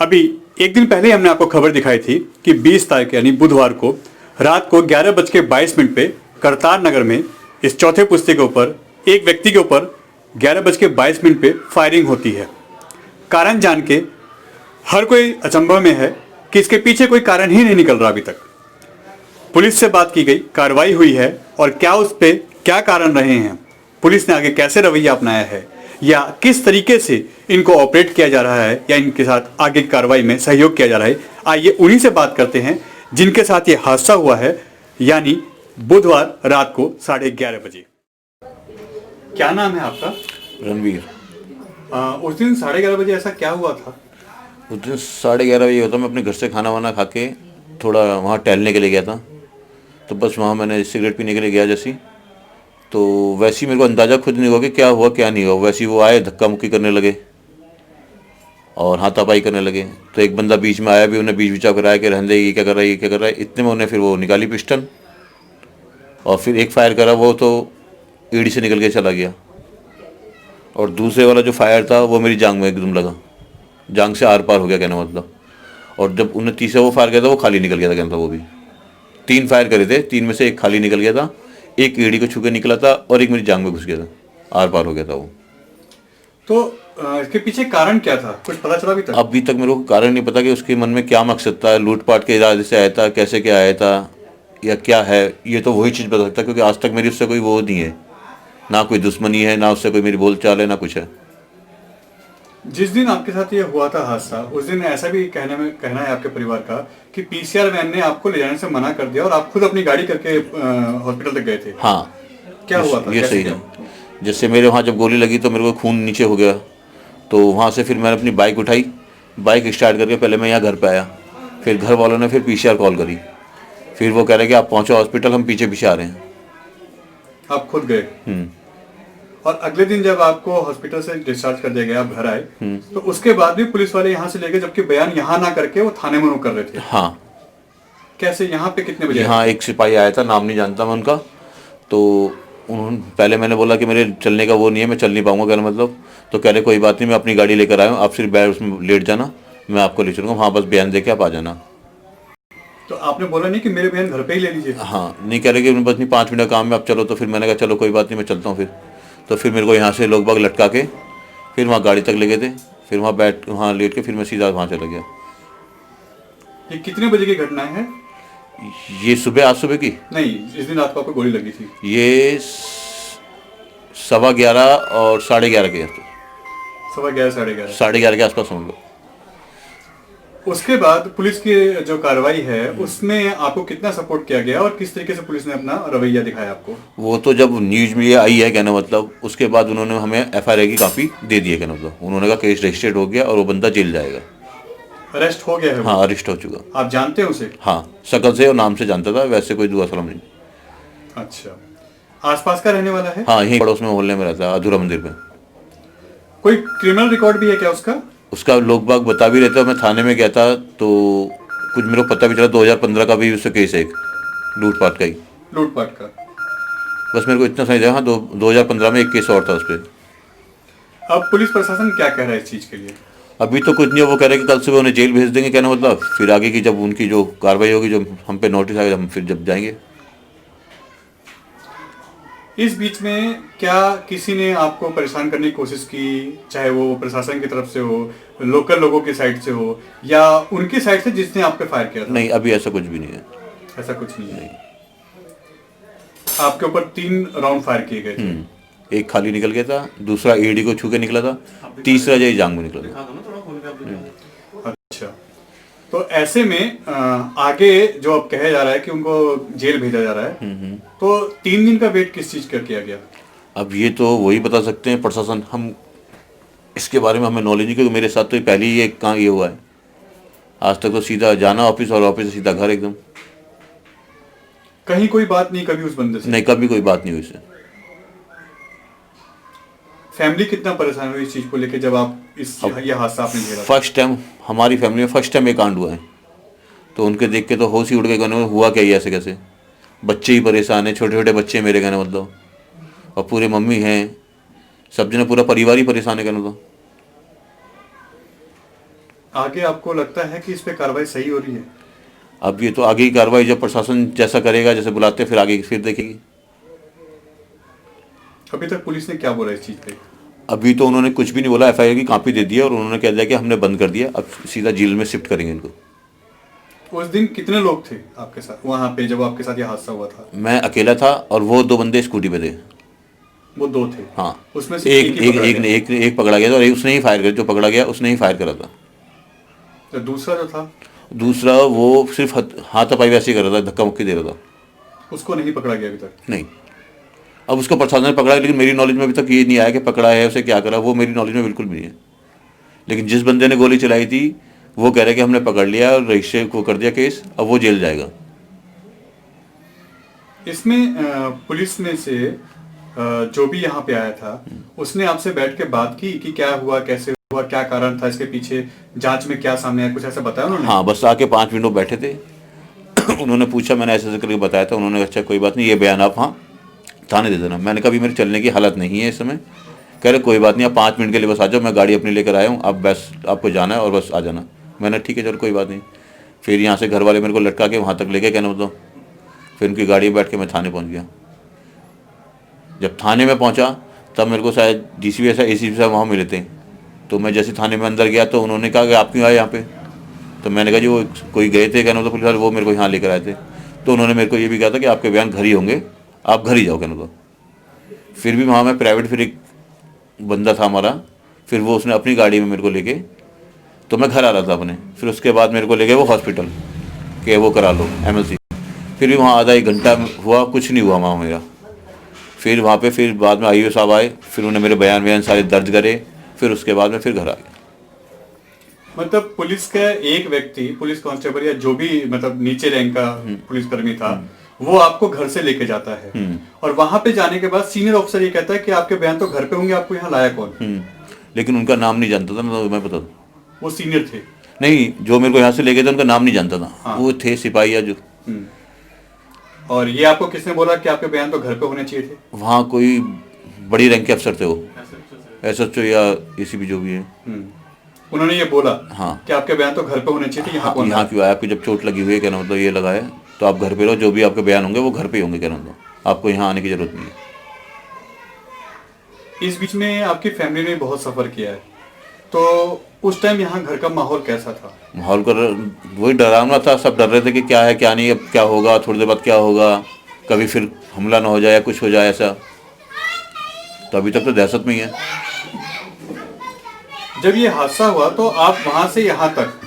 अभी एक दिन पहले हमने आपको खबर दिखाई थी कि 20 तारीख यानी बुधवार को रात को 11:22 पे करतार नगर में इस चौथे पुस्ते के ऊपर एक व्यक्ति के ऊपर 11:22 पे फायरिंग होती है। कारण जान के हर कोई अचंभव में है कि इसके पीछे कोई कारण ही नहीं निकल रहा अभी तक। पुलिस से बात की गई, कार्रवाई हुई है और क्या उस पे क्या कारण रहे हैं, पुलिस ने आगे कैसे रवैया अपनाया है या किस तरीके से इनको ऑपरेट किया जा रहा है या इनके साथ आगे की कार्रवाई में सहयोग किया जा रहा है, आइए उन्हीं से बात करते हैं जिनके साथ ये हादसा हुआ है, यानी बुधवार रात को 11:30 बजे। क्या नाम है आपका? रणवीर। उस दिन 11:30 बजे ऐसा क्या हुआ था? उस दिन 11:30 बजे होता, मैं अपने घर से खाना वाना खा के थोड़ा वहाँ टहलने के लिए गया था। तो बस वहाँ मैंने सिगरेट पीने के लिए गया जैसी, तो वैसे ही मेरे को अंदाज़ा खुद नहीं हुआ कि क्या हुआ क्या नहीं हुआ। वैसे ही वो आए, धक्का मुक्की करने लगे और हाथापाई करने लगे। तो एक बंदा बीच में आया भी, उन्हें बीच बिचाव कराया कि रहने दे, ये क्या कर रहा है, ये क्या कर रहा है। इतने में उन्हें फिर वो निकाली पिस्टल और फिर एक फायर करा, वो तो एड़ी से निकल के चला गया। और दूसरे वाला जो फायर था वो मेरी जांग में एकदम लगा, जांग से आर पार हो गया कहने मतलब। और जब उन्हें तीसरा वो फायर किया था वो खाली निकल गया था कहना था। वो भी 3 फायर करे थे, 3 में से एक खाली निकल गया था, एक एड़ी को छू के निकला था और एक मेरी जांग में घुस गया था, आर पार हो गया था वो। तो इसके पीछे कारण क्या था, कुछ पता चला अभी तक? अभी तक मेरे को कारण नहीं पता कि उसके मन में क्या मकसद था, लूटपाट के इरादे से आया था, कैसे क्या आया था या क्या है। ये तो वही चीज़ बता सकता, क्योंकि आज तक मेरी उससे कोई वो नहीं है, ना कोई दुश्मनी है, ना उससे कोई मेरी बोलचाल है, ना कुछ है। जिस दिन आपके साथ ये हुआ था हादसा, उस दिन ऐसा भी कहना है आपके परिवार का कि पीसीआर वैन ने आपको ले जाने से मना कर दिया और आप खुद अपनी गाड़ी करके हॉस्पिटल तक गए थे। हाँ, क्या हुआ था? ये सही है। जैसे मेरे वहाँ जब गोली लगी तो मेरे को खून नीचे हो गया, तो वहाँ से फिर मैंने अपनी बाइक उठाई, बाइक स्टार्ट करके पहले मैं यहाँ घर पे आया। फिर घर वालों ने फिर पीसीआर कॉल करी, फिर वो कह रहे कि आप पहुँचो हॉस्पिटल, हम पीछे पीछे आ रहे हैं। आप खुद गए? और अगले दिन जब आपको हॉस्पिटल से डिस्चार्ज कर दिया गया, आप घर आए, तो उसके बाद भी पुलिस वाले यहाँ से लेके, जबकि बयान यहाँ ना करके वो थाने में रुक कर रहे थे। हाँ। कैसे? यहाँ पे कितने बजे? यहाँ एक सिपाही आया था, नाम नहीं जानता मैं उनका। तो उन्होंने पहले मैंने बोला कि मेरे चलने का वो नहीं है, मैं चल नहीं पाऊंगा कहना मतलब। तो कह रहे कोई बात नहीं, मैं अपनी गाड़ी लेकर आया हूँ, आप सिर्फ बैठ उसमें लेट जाना, मैं आपको ले चलूँगा, वहाँ बस बयान दे के आप आ जाना। तो आपने बोला नहीं कि मेरे बयान घर पे ही ले लीजिए? हाँ, नहीं कह रहे कि बस नहीं 5 मिनट काम में आप चलो। तो फिर मैंने कहा चलो कोई बात नहीं, मैं चलता हूँ फिर। तो फिर मेरे को यहाँ से लोग बाग लटका के फिर वहाँ गाड़ी तक ले गए थे, फिर वहाँ लेट के फिर मैं सीधा वहाँ चला गया। ये कितने बजे की घटना है? ये सुबह, आज सुबह की नहीं, इस दिन रात को आपको गोली लगी थी। ये 11:15 और 11:30 के आसपास, 11:15 11:30 11:30 के आसपास समझ लो। उसके बाद पुलिस की जो कार्रवाई है उसमें आपको कितना सपोर्ट किया गया और किस तरीके से पुलिस ने अपना रवैया दिखाया आपको? वो तो जब न्यूज में ये आई है कहना मतलब, उसके बाद उन्होंने हमें एफआईआर की कॉपी दे दी है कहना मतलब। उन्होंने कहा केस रजिस्टर्ड हो गया और वो बंदा जेल जाएगा। अरेस्ट हो गया है? हाँ, अरेस्ट हो चुका। आप जानते हैं उसे? हाँ, शक्ल से और नाम से जानता था, वैसे कोई दुआ सलाम नहीं। अच्छा, आसपास का रहने वाला है? हाँ, यहीं पड़ोस में मोहल्ले में रहता है, अधूरा मंदिर में। कोई क्रिमिनल रिकॉर्ड भी है क्या उसका? लोग बाग बता भी रहते हैं। मैं थाने में गया था तो कुछ मेरे को पता भी चला, 2015 का भी उससे केस है, एक लूटपाट का ही। लूटपाट का? बस मेरे को इतना समझ आया। हाँ, 2015 में एक केस और था उस पर। अब पुलिस प्रशासन क्या कह रहा है इस चीज के लिए? अभी तो कुछ नहीं, वो कह रहे कि कल सुबह उन्हें जेल भेज देंगे कहना मतलब। फिर आगे की जब उनकी जो कार्रवाई होगी, जो हम पे नोटिस आएगा, हम फिर जब जाएंगे। इस बीच में क्या किसी ने आपको परेशान करने की कोशिश की, चाहे वो प्रशासन की तरफ से हो, लोकल लोगों की साइड से हो या उनकी साइड से जिसने आप पे फायर किया था? नहीं, अभी ऐसा कुछ भी नहीं है। ऐसा कुछ नहीं है? आपके ऊपर 3 राउंड फायर किए गए थे। एक खाली निकल गया था, दूसरा एडी को छू के निकला था, तीसरा जय जांग में निकला था। अच्छा, तो ऐसे में आगे जो अब कहा जा रहा है कि उनको जेल भेजा जा रहा है, तो 3 दिन का वेट किस चीज का किया गया? अब ये तो वही बता सकते हैं प्रशासन, हम इसके बारे में हमें नॉलेज नहीं, क्योंकि मेरे साथ तो पहले ही एक कहाँ ये हुआ है। आज तक तो सीधा जाना ऑफिस और ऑफिस से सीधा घर एकदम। कहीं कोई बात नहीं कभी उस बंदे से? नहीं, कभी कोई बात नहीं हुई इससे। फैमिली कितना परेशान हुई इस चीज को लेकर जब आप ये हादसा आपने झेला? फर्स्ट टाइम हमारी फैमिली में फर्स्ट टाइम ये कांड हुआ है, तो उनके देख के तो होश ही उड़ गए, कहने हुआ क्या ये ऐसे कैसे। बच्चे ही परेशान हैं, छोटे छोटे बच्चे मेरे कहने मतलब, और पूरे मम्मी हैं, सब जने पूरा परिवार ही परेशान है कहने तो। आगे आपको लगता है कि इस पे कार्रवाई सही हो रही है? अब ये तो आगे की कार्रवाई जब प्रशासन जैसा करेगा, जैसे बुलाते हैं, फिर आगे फिर देखेगी। अभी तक पुलिस ने क्या बोला इस चीज पे? अभी तो उन्होंने कुछ भी नहीं बोला, एफआईआर की कॉपी दे दी है और उन्होंने कह दिया कि हमने बंद कर दिया, अब सीधा जेल में शिफ्ट करेंगे इनको। उस दिन कितने लोग थे आपके साथ वहां पे जब आपके साथ ये हादसा हुआ था? मैं अकेला था और वो 2 बंदे स्कूटी पे थे। वो 2 थे? हाँ, उसमें से एक ही एक पकड़ा एक गया। एक पकड़ा गया था और उसने ही फायर किया, जो पकड़ा गया उसने ही फायर करा था। तो दूसरा जो था दूसरा वो सिर्फ हाथापाई वैसे ही कर रहा था, धक्का मुक्की दे रहा था। उसको नहीं पकड़ा गया अभी तक? नहीं, अब उसको प्रशासन ने पकड़ा है, लेकिन मेरी नॉलेज में अभी तक ये नहीं आया कि पकड़ा है, उसे क्या करा, वो मेरी नॉलेज में बिल्कुल भी नहीं है। लेकिन जिस बंदे ने गोली चलाई थी वो कह रहे कि हमने पकड़ लिया और रजिस्टर को कर दिया केस, अब वो जेल जाएगा। इसमें पुलिस में से जो भी यहाँ पे आया था उसने आपसे बैठ के बात की कि क्या हुआ, कैसे हुआ, क्या कारण था इसके पीछे, जांच में क्या सामने आया, कुछ ऐसा बताया उन्होंने? हाँ, बस आके 5 मिनट बैठे थे। उन्होंने पूछा, मैंने ऐसे ऐसे करके बताया था। उन्होंने अच्छा कोई बात नहीं, ये बयान आप हाँ थाने दे देना। मैंने कहा अभी मेरे चलने की हालत नहीं है इस समय। कह रहे कोई बात नहीं, आप 5 मिनट के लिए बस आ जाओ, मैं गाड़ी अपनी लेकर आया हूँ, आप बस आपको जाना है और बस आ जाना। मैंने ठीक है चलो कोई बात नहीं। फिर यहाँ से घर वाले मेरे को लटका के वहाँ तक ले गए, कहना मतलब। फिर उनकी गाड़ी में बैठ के मैं थाने पहुँच गया। जब थाने में पहुँचा तब मेरे को शायद डीसीपी ऐसा एसीपी साहब वहाँ मिले थे। तो मैं जैसे थाने में अंदर गया तो उन्होंने कहा कि आप क्यों आए यहाँ पे? तो मैंने कहा जी वो कोई गए थे, कहना तो पुलिस वाले, वो मेरे को यहाँ लेकर आए थे। तो उन्होंने मेरे को ये भी कहा था कि आपके बयान घर ही होंगे, आप घर ही जाओ, कहना तो। फिर भी वहाँ मैं प्राइवेट, फिर एक बंदा था हमारा, फिर वो उसने अपनी गाड़ी में मेरे को लेके, तो मैं घर आ रहा था अपने। फिर उसके बाद मेरे को ले गए वो हॉस्पिटल कि वो करा लो एमएलसी। फिर भी वहाँ आधा 1 घंटा हुआ, कुछ नहीं हुआ वहाँ मेरा। फिर वहाँ पे फिर बाद में आईओ साहब आए, फिर उन्होंने मेरे बयान सारे दर्ज करे, फिर उसके बाद में फिर घर आ गया। मतलब पुलिस का एक व्यक्ति, पुलिस कांस्टेबल या जो भी मतलब नीचे रैंक का पुलिसकर्मी था, वो आपको घर से लेके जाता है और वहां पे जाने के बाद सीनियर ऑफिसर ये कहता है कि आपके बयान तो घर पे होंगे, आपको यहाँ लाया कौन? लेकिन उनका नाम नहीं जानता था ना, तो मैं बता दूं। वो सीनियर थे? नहीं, जो मेरे को यहाँ से ले गए थे उनका नाम नहीं जानता था। हाँ। वो थे सिपाही या जो। और ये आपको किसने बोला कि आपके बयान तो घर पे होने चाहिए थे? वहाँ कोई बड़ी रैंक के अफसर थे, वो एसएचओ या एसीपी जो भी है। उन्होंने ये बोला हाँ कि आपके बयान तो घर पे होने चाहिए थे, यहाँ कौन यहाँ लाया? क्यों आया? आपकी जब चोट लगी हुई है, कहना मतलब ये लगा है, तो आप घर पे रहो, जो भी आपके बयान होंगे वो घर पे ही होंगे, कहना मतलब आपको यहाँ आने की जरूरत नहीं है। इस बीच में आपकी फैमिली ने बहुत सफर किया है, तो उस टाइम यहाँ घर का माहौल कैसा था? माहौल कर वही डरावना था, सब डर रहे थे कि क्या है क्या नहीं, अब क्या होगा, थोड़ी देर बाद क्या होगा, कभी फिर हमला ना हो जाए या कुछ हो जाए ऐसा। तो अभी तक तो दहशत में ही है। जब ये हादसा हुआ तो आप वहां से यहाँ तक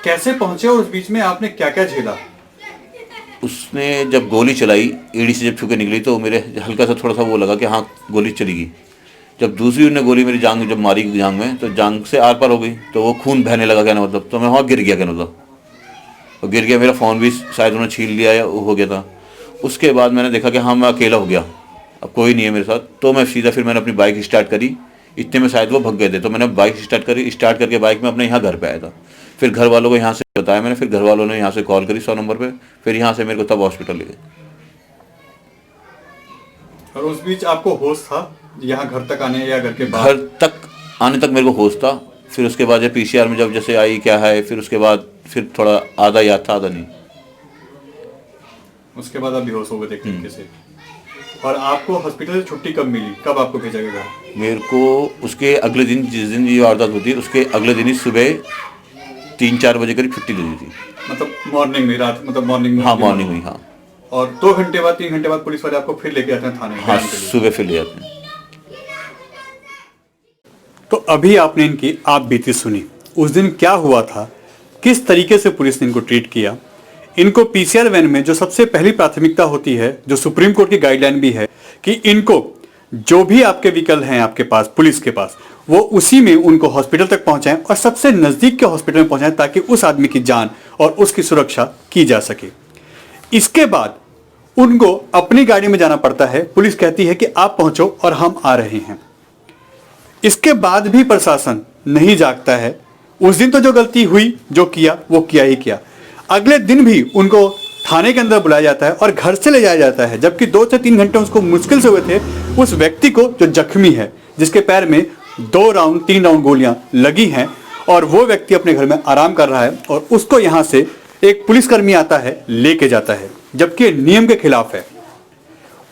कैसे पहुंचे और उस बीच में आपने क्या क्या झेला? उसने जब गोली चलाई, एड़ी से जब छू के निकली, तो मेरे हल्का सा थोड़ा सा वो लगा कि हाँ गोली चलेगी। जब दूसरी उन्होंने गोली मेरी जांग जब मारी जांग में, तो जांग से आर पार हो गई, तो वो खून बहने लगा, कहना मतलब। तो मैं वहाँ गिर गया, कहना मतलब, और गिर गया। मेरा फ़ोन भी शायद उन्होंने छीन लिया या हो गया था। उसके बाद मैंने देखा कि हाँ मैं अकेला हो गया, अब कोई नहीं है मेरे साथ। तो मैं सीधा फिर मैंने अपनी बाइक स्टार्ट करी, इतने में शायद वो भग गए थे। तो मैंने बाइक स्टार्ट करी, स्टार्ट करके बाइक में अपने यहाँ घर पे आया था। फिर घर वालों को यहाँ से बताया मैंने, फिर घर वालों ने यहाँ से कॉल करी 100 नंबर पे, फिर यहाँ से मेरे को तब हॉस्पिटल ले गए। और उस बीच आपको होश था यहाँ घर तक आने या घर के बाद? घर तक आने तक मेरे को होश था। फिर उसके बाद जब पीसीआर में जब जैसे आई क्या है, फिर उसके बाद फिर थोड़ा आधा याद था, आधा नहीं। उसके बाद आप बेहोश हो गए थे तरीके से। और आपको हॉस्पिटल से छुट्टी कब मिली, कब आपको भेजा गया घर? मेरे को उसके अगले दिन, जिस दिन ये वारदात होती है उसके अगले दिन ही सुबह 3-4 बजे करीब छुट्टी दे दी थी। मतलब मॉर्निंग में, रात मतलब मॉर्निंग में? हाँ मॉर्निंग में, हाँ। और 2 घंटे बाद 3 घंटे बाद पुलिस वाले आपको फिर लेके आते हैं थाने? हाँ, सुबह फिर ले जाते हैं। तो अभी आपने इनकी आप बीती सुनी, उस दिन क्या हुआ था, किस तरीके से पुलिस ने इनको ट्रीट किया। इनको पीसीआर वैन में जो सबसे पहली प्राथमिकता होती है, जो सुप्रीम कोर्ट की गाइडलाइन भी है कि इनको जो भी आपके व्हीकल हैं आपके पास, पुलिस के पास, वो उसी में उनको हॉस्पिटल तक पहुंचाएं और सबसे नजदीक के हॉस्पिटल में पहुंचाएं ताकि उस आदमी की जान और उसकी सुरक्षा की जा सके। इसके बाद उनको अपनी गाड़ी में जाना पड़ता है, पुलिस कहती है कि आप पहुंचो और हम आ रहे हैं। इसके बाद भी प्रशासन नहीं जागता है। उस दिन तो जो गलती हुई, जो किया वो किया ही किया। अगले दिन भी उनको थाने के अंदर बुलाया जाता है और घर से ले जाया जाता है, जबकि 2 से 3 घंटे उसको मुश्किल से हुए थे उस व्यक्ति को जो जख्मी है, जिसके पैर में 2 राउंड 3 राउंड गोलियां लगी हैं, और वो व्यक्ति अपने घर में आराम कर रहा है और उसको यहाँ से एक पुलिसकर्मी आता है, लेके जाता है, जबकि ये नियम के खिलाफ है।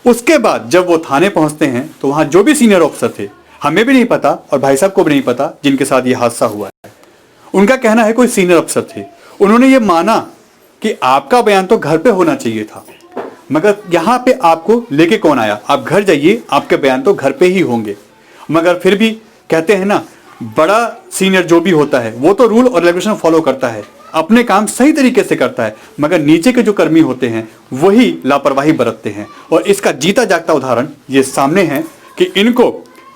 उसके बाद जब वो थाने पहुंचते हैं तो वहां जो भी सीनियर ऑफिसर थे, हमें भी नहीं पता और भाई साहब को भी नहीं पता जिनके साथ ये हादसा हुआ है, उनका कहना है कोई सीनियर अफसर थे, उन्होंने ये माना कि आपका बयान तो घर पे होना चाहिए था, मगर यहाँ पे आपको लेके कौन आया, आप घर जाइए, आपके बयान तो घर पे ही होंगे। मगर फिर भी कहते हैं ना, बड़ा सीनियर जो भी होता है वो तो रूल और रेगुलेशन फॉलो करता है, अपने काम सही तरीके से करता है, मगर नीचे के जो कर्मी होते हैं वही लापरवाही बरतते हैं। और इसका जीता जागता उदाहरण ये सामने है कि इनको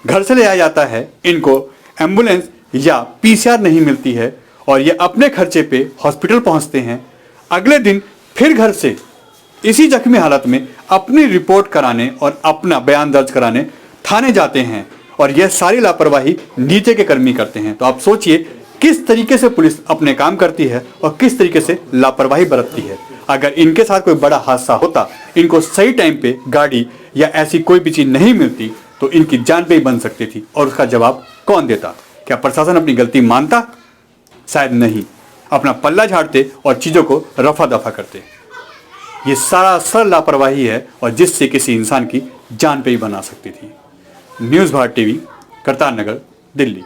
घर से ले आया जाता है, इनको एम्बुलेंस या पीसीआर नहीं मिलती है और ये अपने खर्चे पे हॉस्पिटल पहुंचते हैं। अगले दिन फिर घर से इसी जख्मी हालत में अपनी रिपोर्ट कराने और अपना बयान दर्ज कराने थाने जाते हैं और यह सारी लापरवाही नीचे के कर्मी करते हैं। तो आप सोचिए किस तरीके से पुलिस अपने काम करती है और किस तरीके से लापरवाही बरतती है। अगर इनके साथ कोई बड़ा हादसा होता, इनको सही टाइम पे गाड़ी या ऐसी कोई भी चीज नहीं मिलती तो इनकी जान पे ही बन सकती थी। और उसका जवाब कौन देता? क्या प्रशासन अपनी गलती मानता? शायद नहीं, अपना पल्ला झाड़ते और चीजों को रफा दफा करते। ये सरासर लापरवाही है और जिससे किसी इंसान की जान पे ही बना सकती थी। न्यूज़ भारत टीवी, करतार नगर, दिल्ली।